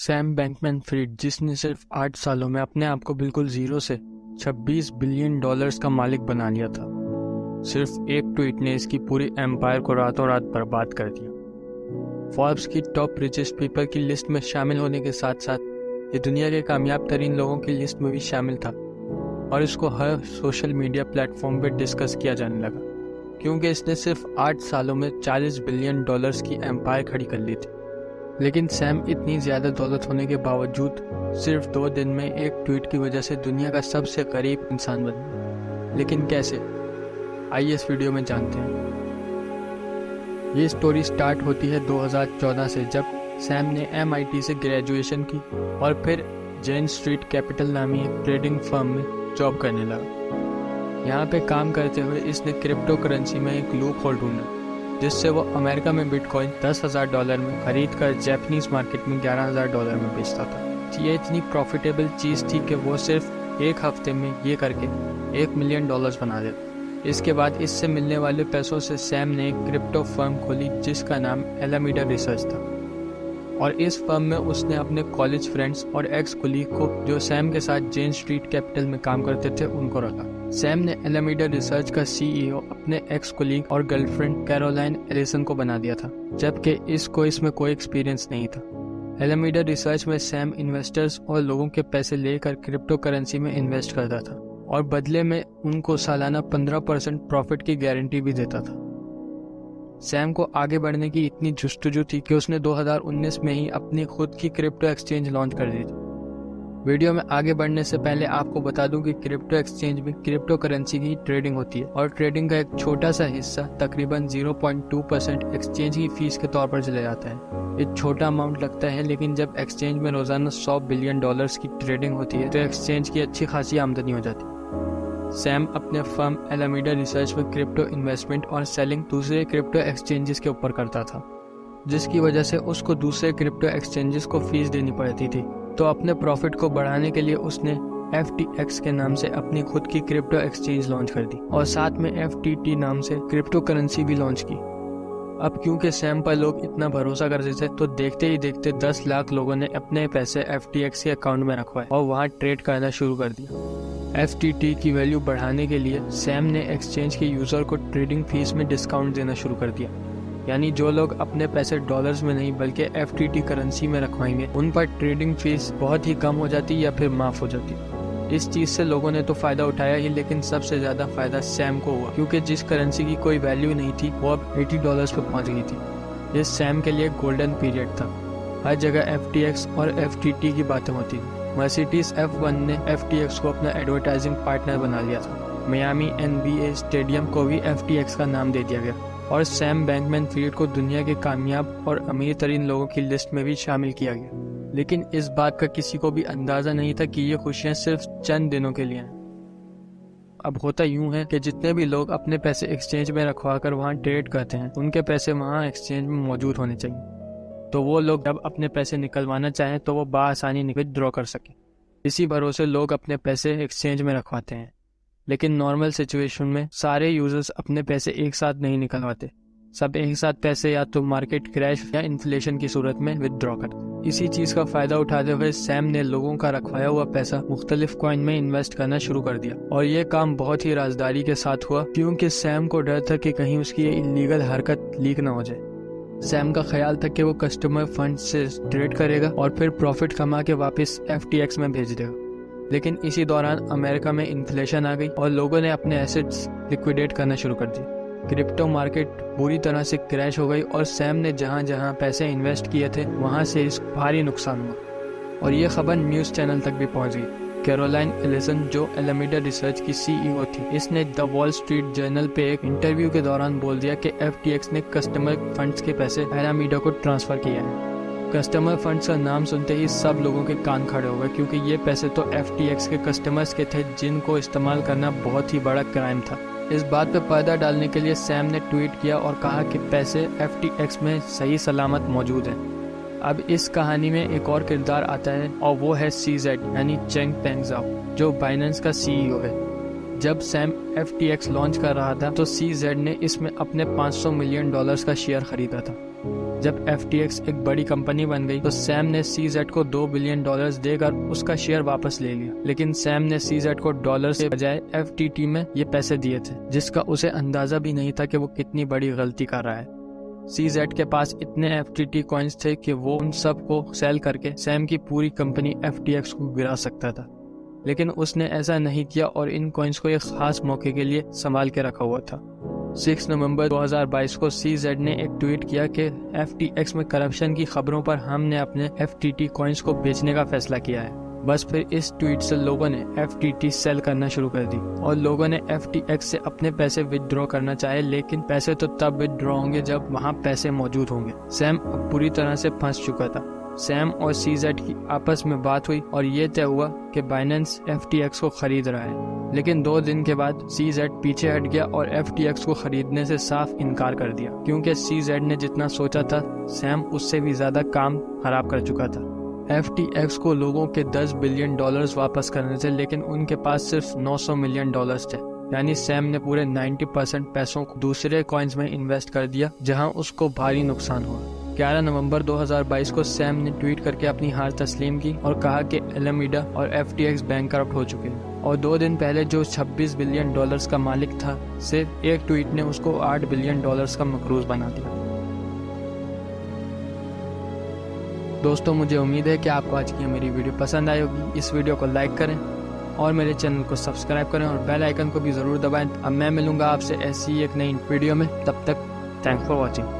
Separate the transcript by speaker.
Speaker 1: Sam बैंकमैन-फ्रिड, जिसने सिर्फ 8 सालों में अपने आप को बिल्कुल जीरो से 26 बिलियन डॉलर्स का मालिक बना लिया था। सिर्फ एक ट्वीट ने इसकी पूरी एम्पायर को रातों रात बर्बाद कर दिया। फॉर्ब्स की टॉप रिचेस्ट पीपल की लिस्ट में शामिल होने के साथ साथ ये दुनिया के कामयाब तरीन लोगों की लिस्ट में भी शामिल था और इसको हर सोशल मीडिया प्लेटफॉर्म पर डिस्कस किया जाने लगा क्योंकि इसने सिर्फ 8 सालों में 40 बिलियन डॉलर्स की एम्पायर खड़ी कर ली थी। लेकिन सैम इतनी ज़्यादा दौलत होने के बावजूद सिर्फ 2 दिन में एक ट्वीट की वजह से दुनिया का सबसे गरीब इंसान बन गया। लेकिन कैसे? आइए इस वीडियो में जानते हैं। ये स्टोरी स्टार्ट होती है 2014 से, जब सैम ने MIT से ग्रेजुएशन की और फिर जेन स्ट्रीट कैपिटल नामी एक ट्रेडिंग फर्म में जॉब करने लगा। यहाँ पे काम करते हुए इसने क्रिप्टो करेंसी में एक लूप होल ढूंढा जिससे वो अमेरिका में बिटकॉइन $10,000 में खरीद कर जापानीज मार्केट में $11,000 में बेचता था। ये इतनी प्रॉफिटेबल चीज़ थी कि वो सिर्फ एक हफ्ते में ये करके $1 मिलियन बना देता। इसके बाद इससे मिलने वाले पैसों से सैम ने एक क्रिप्टो फर्म खोली जिसका नाम एलामीडा रिसर्च था और इस फर्म में उसने अपने कॉलेज फ्रेंड्स और एक्स कुलीग को जो सैम के साथ जेन स्ट्रीट कैपिटल में काम करते थे उनको रखा। सैम ने एलामीडा रिसर्च का CEO अपने एक्स कुलीग और गर्लफ्रेंड कैरोलाइन एलिसन को बना दिया था, जबकि इसको इसमें कोई एक्सपीरियंस नहीं था। एलामीडा रिसर्च में सैम इन्वेस्टर्स और लोगों के पैसे लेकर क्रिप्टो करेंसी में इन्वेस्ट करता था और बदले में उनको सालाना 15% प्रॉफिट की गारंटी भी देता था। सैम को आगे बढ़ने की इतनी जुस्तजू थी कि उसने 2019 में ही अपनी खुद की क्रिप्टो एक्सचेंज लॉन्च कर दी थी। वीडियो में आगे बढ़ने से पहले आपको बता दूं कि क्रिप्टो एक्सचेंज में क्रिप्टो करेंसी की ट्रेडिंग होती है और ट्रेडिंग का एक छोटा सा हिस्सा तकरीबन 0.2% एक्सचेंज की फीस के तौर पर चले जाता है। ये छोटा अमाउंट लगता है, लेकिन जब एक्सचेंज में रोजाना $100 बिलियन की ट्रेडिंग होती है तो एक्सचेंज की अच्छी खासी आमदनी हो जाती है। सैम अपने फर्म एलामीडा रिसर्च में क्रिप्टो इन्वेस्टमेंट और सेलिंग दूसरे क्रिप्टो एक्सचेंजेस के ऊपर करता था, जिसकी वजह से उसको दूसरे क्रिप्टो एक्सचेंजेस को फीस देनी पड़ती थी। तो अपने प्रॉफिट को बढ़ाने के लिए उसने FTX के नाम से अपनी खुद की क्रिप्टो एक्सचेंज लॉन्च कर दी और साथ में FTT नाम से क्रिप्टो करेंसी भी लॉन्च की। अब क्योंकि सैम पर लोग इतना भरोसा करते थे तो देखते ही देखते 10 लाख लोगों ने अपने पैसे FTX के अकाउंट में रखवाए और वहां ट्रेड करना शुरू कर दिया। FTT की वैल्यू बढ़ाने के लिए सैम ने एक्सचेंज के यूजर को ट्रेडिंग फीस में डिस्काउंट देना शुरू कर दिया, यानी जो लोग अपने पैसे डॉलर्स में नहीं बल्कि FTT करेंसी में रखवाएंगे उन पर ट्रेडिंग फीस बहुत ही कम हो जाती या फिर माफ हो जाती। इस चीज से लोगों ने तो फायदा उठाया ही, लेकिन सबसे ज्यादा फायदा सैम को हुआ क्योंकि जिस करेंसी की कोई वैल्यू नहीं थी वो अब $80 पे पहुंच गई थी। ये सैम के लिए गोल्डन पीरियड था। हर जगह FTX और FTT की बातें होती थी। मर्सिडीज F1 ने FTX को अपना एडवर्टाइजिंग पार्टनर बना लिया था। मियामी NBA स्टेडियम को भी FTX का नाम दे दिया गया और सैम बैंकमैन-फ्रिड को दुनिया के कामयाब और अमीर तरीन लोगों की लिस्ट में भी शामिल किया गया। लेकिन इस बात का किसी को भी अंदाजा नहीं था कि ये खुशियां सिर्फ चंद दिनों के लिए हैं। अब होता यूं है कि जितने भी लोग अपने पैसे एक्सचेंज में रखवा कर वहाँ ट्रेड करते हैं उनके पैसे वहाँ एक्सचेंज में मौजूद होने चाहिए, तो वो लोग जब अपने पैसे निकलवाना चाहें तो वो बआसानी विथड्रॉ कर सकें। इसी भरोसे लोग अपने पैसे एक्सचेंज में रखवाते हैं, लेकिन नॉर्मल सिचुएशन में सारे यूजर्स अपने पैसे एक साथ नहीं निकलवाते। सब एक साथ पैसे या तो मार्केट क्रैश या इन्फ्लेशन की सूरत में विथड्रॉ करते। इसी चीज का फायदा उठाते हुए सैम ने लोगों का रखवाया हुआ पैसा मुख्तलिफ कॉइन में इन्वेस्ट करना शुरू कर दिया और ये काम बहुत ही राजदारी के साथ हुआ क्योंकि सैम को डर था कि कहीं उसकी ये इलीगल हरकत लीक ना हो जाए। सैम का ख्याल था कि वो कस्टमर फंड से ट्रेड करेगा और फिर प्रॉफिट कमा के वापस FTX में भेज देगा। लेकिन इसी दौरान अमेरिका में इन्फ्लेशन आ गई और लोगों ने अपने एसेट्स लिक्विडेट करना शुरू कर दिए। क्रिप्टो मार्केट बुरी तरह से क्रैश हो गई और सैम ने जहां जहां पैसे इन्वेस्ट किए थे वहां से इसको भारी नुकसान हुआ और ये खबर न्यूज़ चैनल तक भी पहुंच गई। कैरोलाइन एलिसन, जो एलामीडा रिसर्च की CEO थी, इसने द वॉल स्ट्रीट जर्नल पे एक इंटरव्यू के दौरान बोल दिया कि FTX ने कस्टमर फंड्स के पैसे एलामीडा को ट्रांसफर किया है। कस्टमर फंड्स का नाम सुनते ही सब लोगों के कान खड़े हो गए क्योंकि ये पैसे तो FTX के कस्टमर्स के थे जिनको इस्तेमाल करना बहुत ही बड़ा क्राइम था। इस बात पर पर्दा डालने के लिए सैम ने ट्वीट किया और कहा कि पैसे FTX में सही सलामत मौजूद हैं। अब इस कहानी में एक और किरदार आता है और वो है CZ यानी चेंग पेंग ज़ाओ, जो बाइनेंस का CEO है। जब सैम FTX लॉन्च कर रहा था तो CZ ने इसमें अपने $500 मिलियन का शेयर खरीदा था जब FTX एक बड़ी कंपनी बन गई तो सैम ने CZ को $2 बिलियन देकर उसका शेयर वापस ले लिया, लेकिन सैम ने CZ को डॉलर से बजाय FTT में ये पैसे दिए थे, जिसका उसे अंदाजा भी नहीं था कि वो कितनी बड़ी गलती कर रहा है। CZ के पास इतने FTT कॉइन्स थे कि वो उन सब को सेल करके सैम की पूरी कंपनी FTX को गिरा सकता था, लेकिन उसने ऐसा नहीं किया और इन कॉइन्स को एक खास मौके के लिए संभाल के रखा हुआ था। 6 नवंबर 2022 को CZ ने एक ट्वीट किया कि FTX में करप्शन की खबरों पर हमने अपने FTT कॉइन्स को बेचने का फैसला किया है। बस फिर इस ट्वीट से लोगों ने FTT सेल करना शुरू कर दी और लोगों ने FTX से अपने पैसे विथड्रॉ करना चाहे, लेकिन पैसे तो तब विथड्रॉ होंगे जब वहां पैसे मौजूद होंगे। सैम अब पूरी तरह से फंस चुका था। सैम और CZ की आपस में बात हुई और ये तय हुआ कि बाइनेंस FTX को खरीद रहा है, लेकिन 2 दिन के बाद CZ पीछे हट गया और FTX को खरीदने से साफ इनकार कर दिया, क्योंकि CZ ने जितना सोचा था सैम उससे भी ज्यादा काम खराब कर चुका था। FTX को लोगों के $10 बिलियन वापस करने थे, लेकिन उनके पास सिर्फ $900 मिलियन थे। यानी सैम ने पूरे 90% पैसों को दूसरे कॉइन्स में इन्वेस्ट कर दिया, जहां उसको भारी नुकसान हुआ। 11 नवंबर 2022 को सैम ने ट्वीट करके अपनी हार तस्लीम की और कहा कि एलामीडा और FTX बैंकरप्ट हो चुके हैं, और 2 दिन पहले जो $26 बिलियन का मालिक था, सिर्फ एक ट्वीट ने उसको $8 बिलियन का मकरूज बना दिया। दोस्तों, मुझे उम्मीद है कि आपको आज की मेरी वीडियो पसंद आई होगी। इस वीडियो को लाइक करें और मेरे चैनल को सब्सक्राइब करें और बेल आइकन को भी ज़रूर दबाएं। अब मैं मिलूंगा आपसे ऐसी एक नई वीडियो में, तब तक थैंक्स फॉर वॉचिंग।